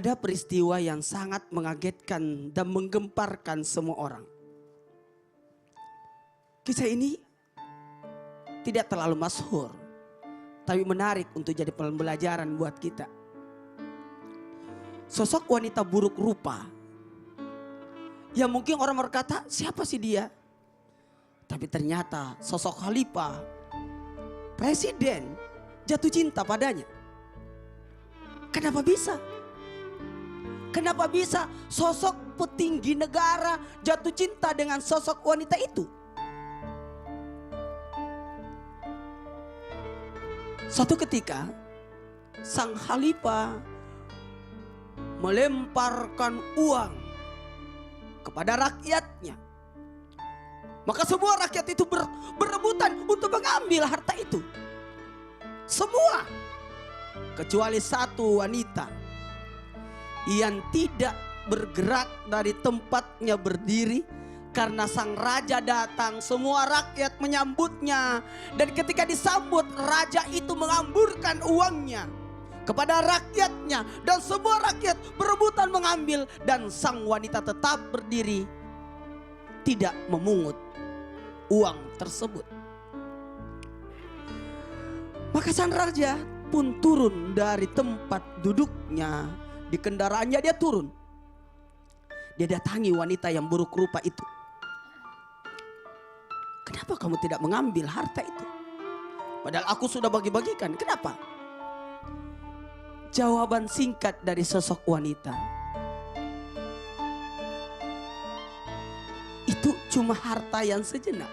Ada peristiwa yang sangat mengagetkan dan menggemparkan semua orang. Kisah ini tidak terlalu masyhur, tapi menarik untuk jadi pembelajaran buat kita. Sosok wanita buruk rupa, yang mungkin orang berkata, siapa sih dia? Tapi ternyata sosok khalifah, presiden, jatuh cinta padanya. Kenapa bisa? Kenapa bisa sosok petinggi negara jatuh cinta dengan sosok wanita itu? Suatu ketika sang khalifah melemparkan uang kepada rakyatnya. Maka semua rakyat itu berebutan untuk mengambil harta itu. Semua. Kecuali satu wanita yang tidak bergerak dari tempatnya berdiri. Karena sang raja datang, semua rakyat menyambutnya. Dan ketika disambut, raja itu mengamburkan uangnya kepada rakyatnya. Dan semua rakyat berebutan mengambil. Dan sang wanita tetap berdiri, tidak memungut uang tersebut. Maka sang raja pun turun dari tempat duduknya. Di kendaraannya dia turun. Dia datangi wanita yang buruk rupa itu. Kenapa kamu tidak mengambil harta itu? Padahal aku sudah bagi-bagikan. Kenapa? Jawaban singkat dari sosok wanita, itu cuma harta yang sejenak.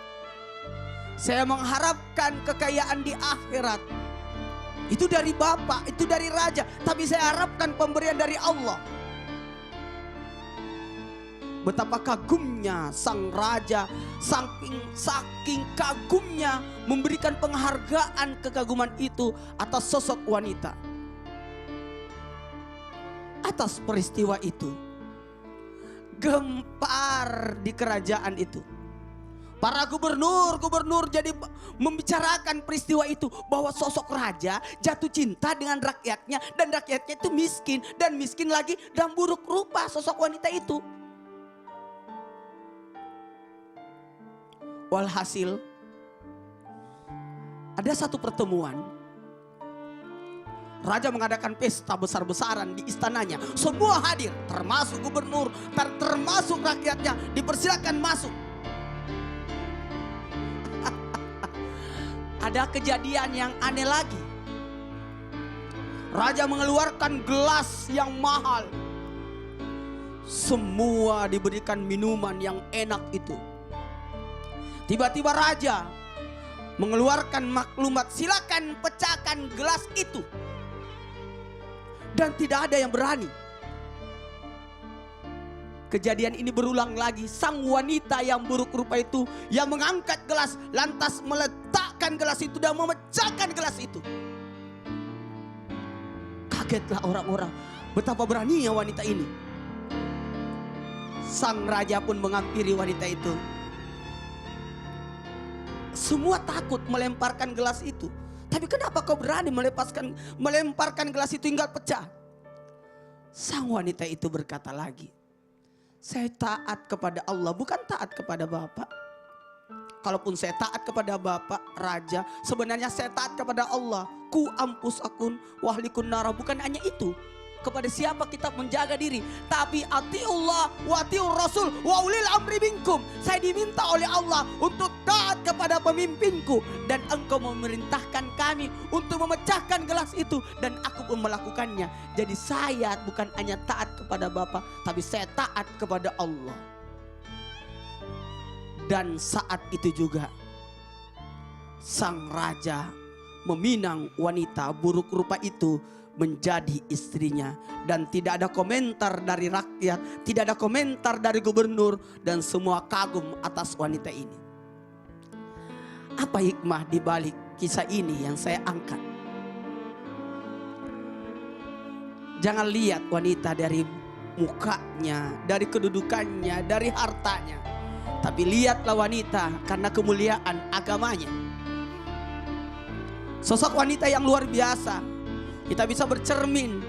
Saya mengharapkan kekayaan di akhirat. Itu dari Bapak, itu dari Raja. Tapi saya harapkan pemberian dari Allah. Betapa kagumnya sang Raja, saking kagumnya memberikan penghargaan kekaguman itu atas sosok wanita. Atas peristiwa itu, gempar di kerajaan itu. Para gubernur jadi membicarakan peristiwa itu. Bahwa sosok raja jatuh cinta dengan rakyatnya. Dan rakyatnya itu miskin. Dan miskin lagi dan buruk rupa sosok wanita itu. Walhasil, ada satu pertemuan. Raja mengadakan pesta besar-besaran di istananya. Semua hadir, termasuk gubernur, termasuk rakyatnya. Dipersilakan masuk. Ada kejadian yang aneh lagi. Raja mengeluarkan gelas yang mahal. Semua diberikan minuman yang enak itu. Tiba-tiba raja mengeluarkan maklumat, silakan pecahkan gelas itu. Dan tidak ada yang berani. Kejadian ini berulang lagi. Sang wanita yang buruk rupa itu yang mengangkat gelas, lantas meletakkan gelas itu dan memecahkan gelas itu. Kagetlah orang-orang, betapa beraninya wanita ini. Sang raja pun menghampiri wanita itu. Semua takut melemparkan gelas itu. Tapi kenapa kau berani melemparkan gelas itu hingga pecah? Sang wanita itu berkata lagi, saya taat kepada Allah, bukan taat kepada Bapak. Kalaupun saya taat kepada Bapak Raja, sebenarnya saya taat kepada Allah. Ku ampus akun wahlikun nara, bukan hanya itu. Kepada siapa kita menjaga diri, tapi atiullah wa atiur rasul wa ulil amri minkum. Saya diminta oleh Allah untuk taat kepada pemimpinku, dan engkau memerintahkan kami untuk memecahkan gelas itu, dan aku pun melakukannya. Jadi saya bukan hanya taat kepada Bapa, tapi saya taat kepada Allah. Dan saat itu juga sang raja meminang wanita buruk rupa itu menjadi istrinya. Dan tidak ada komentar dari rakyat, tidak ada komentar dari gubernur, dan semua kagum atas wanita ini. Apa hikmah di balik kisah ini yang saya angkat? Jangan lihat wanita dari mukanya, dari kedudukannya, dari hartanya. Tapi lihatlah wanita karena kemuliaan agamanya. Sosok wanita yang luar biasa. Kita bisa bercermin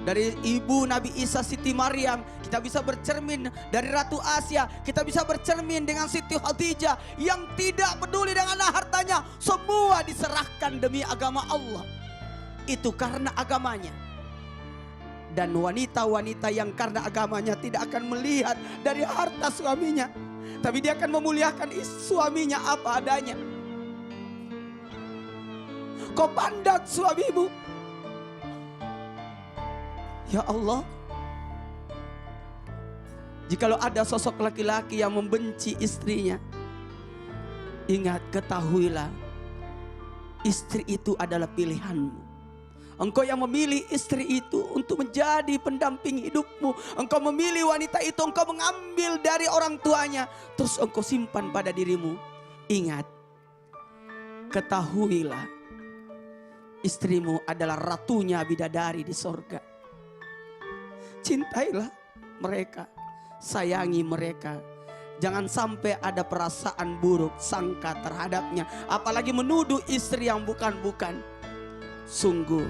dari ibu Nabi Isa Siti Maryam, kita bisa bercermin dari Ratu Asia, kita bisa bercermin dengan Siti Khadijah yang tidak peduli dengan hartanya, semua diserahkan demi agama Allah. Itu karena agamanya. Dan wanita-wanita yang karena agamanya tidak akan melihat dari harta suaminya, tapi dia akan memuliakan suaminya apa adanya. Kau pandang suamimu, ya Allah, jikalau ada sosok laki-laki yang membenci istrinya, ingat, ketahuilah, istri itu adalah pilihanmu. Engkau yang memilih istri itu untuk menjadi pendamping hidupmu. Engkau memilih wanita itu, engkau mengambil dari orang tuanya, terus engkau simpan pada dirimu. Ingat, ketahuilah, istrimu adalah ratunya bidadari di sorga. Cintailah mereka, sayangi mereka. Jangan sampai ada perasaan buruk sangka terhadapnya, apalagi menuduh istri yang bukan-bukan. Sungguh,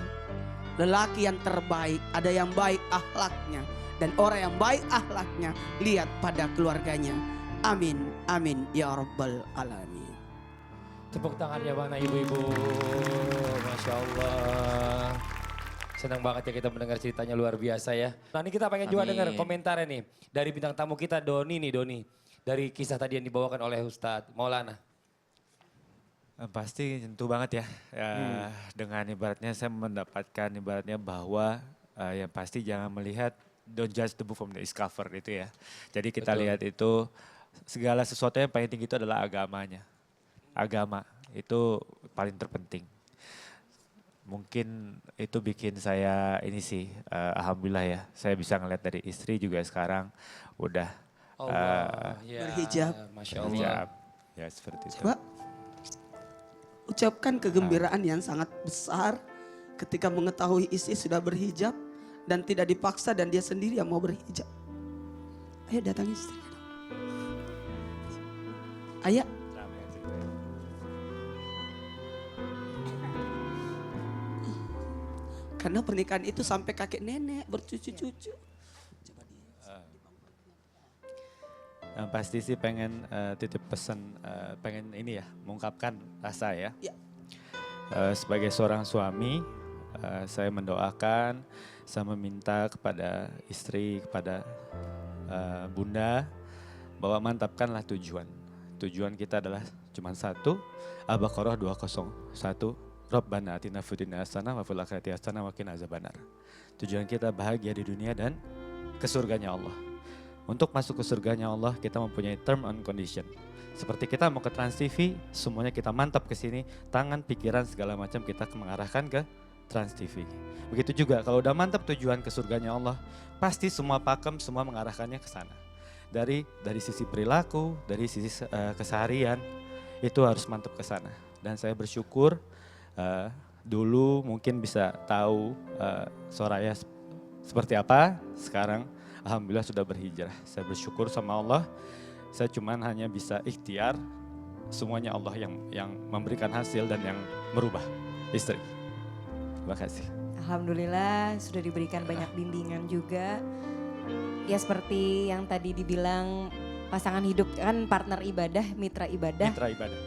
lelaki yang terbaik ada yang baik akhlaknya, dan orang yang baik akhlaknya lihat pada keluarganya. Amin, amin ya rabbal alamin. Tepuk tangan ya mana ibu-ibu, Masya Allah. Senang banget ya kita mendengar ceritanya, luar biasa ya. Nah ini kita pengen juga dengar komentarnya nih dari bintang tamu kita Doni nih, Doni. Dari kisah tadi yang dibawakan oleh Ustadz Maulana. Pasti tentu banget ya, dengan ibaratnya saya mendapatkan ibaratnya bahwa yang pasti jangan melihat, don't judge the book from the cover itu ya. Jadi kita lihat itu segala sesuatu yang paling tinggi itu adalah agamanya. Agama itu paling terpenting. Mungkin itu bikin saya ini sih, alhamdulillah ya, saya bisa ngeliat dari istri juga sekarang udah berhijab. Masya Allah. Ya seperti itu. Coba ucapkan kegembiraan yang sangat besar ketika mengetahui istri sudah berhijab dan tidak dipaksa dan dia sendiri yang mau berhijab. Ayo datangi istri. Ayo. Karena pernikahan itu sampai kakek nenek bercucu-cucu. Yang pasti sih pengen titip pesan, pengen ini ya, mengungkapkan rasa ya. Sebagai seorang suami, saya mendoakan, saya meminta kepada istri, kepada bunda, bahwa mantapkanlah tujuan. Tujuan kita adalah cuma satu, Al-Baqarah 201, Rabbana atina fid dunya hasanah wa fil akhirati hasanah wa qina azabannar. Tujuan kita bahagia di dunia dan ke surganya Allah. Untuk masuk ke surganya Allah, kita mempunyai term and condition. Seperti kita mau ke Trans TV, semuanya kita mantap ke sini, tangan, pikiran, segala macam kita mengarahkan ke Trans TV. Begitu juga kalau udah mantap tujuan ke surganya Allah, pasti semua pakem, semua mengarahkannya ke sana. Dari sisi perilaku, dari sisi keseharian, itu harus mantap ke sana. Dan saya bersyukur dulu mungkin bisa tahu Soraya seperti apa, sekarang alhamdulillah sudah berhijrah. Saya bersyukur sama Allah, saya cuman hanya bisa ikhtiar, semuanya Allah yang memberikan hasil dan yang merubah istri. Terima kasih. Alhamdulillah sudah diberikan banyak bimbingan juga. Ya seperti yang tadi dibilang, pasangan hidup kan partner ibadah, mitra ibadah. Mitra ibadah.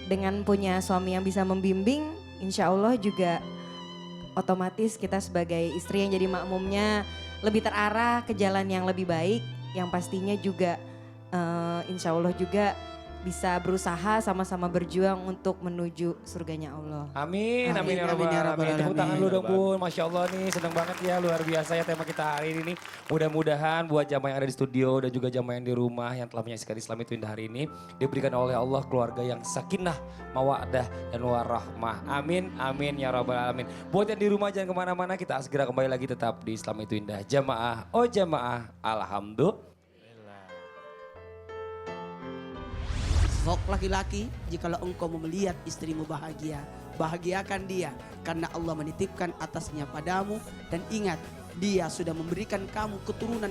Dengan punya suami yang bisa membimbing, insya Allah juga otomatis kita sebagai istri yang jadi makmumnya lebih terarah ke jalan yang lebih baik. Yang pastinya juga insya Allah juga bisa berusaha sama-sama berjuang untuk menuju surganya Allah. Amin, amin, ya rabbal alamin. Tepuk tangan dulu dong Bun, Masya Allah nih senang banget ya, luar biasa ya tema kita hari ini. Mudah-mudahan buat jamaah yang ada di studio dan juga jamaah yang di rumah yang telah menyaksikan Islam itu Indah hari ini, diberikan oleh Allah keluarga yang sakinah, mawaddah dan warahmah. Amin, amin ya rabbal alamin. Buat yang di rumah jangan kemana-mana, kita segera kembali lagi tetap di Islam itu Indah. Jamaah, oh jamaah, alhamdulillah. Sok laki-laki, jikalau engkau mau melihat istrimu bahagia, bahagiakan dia karena Allah menitipkan atasnya padamu, dan ingat dia sudah memberikan kamu keturunan.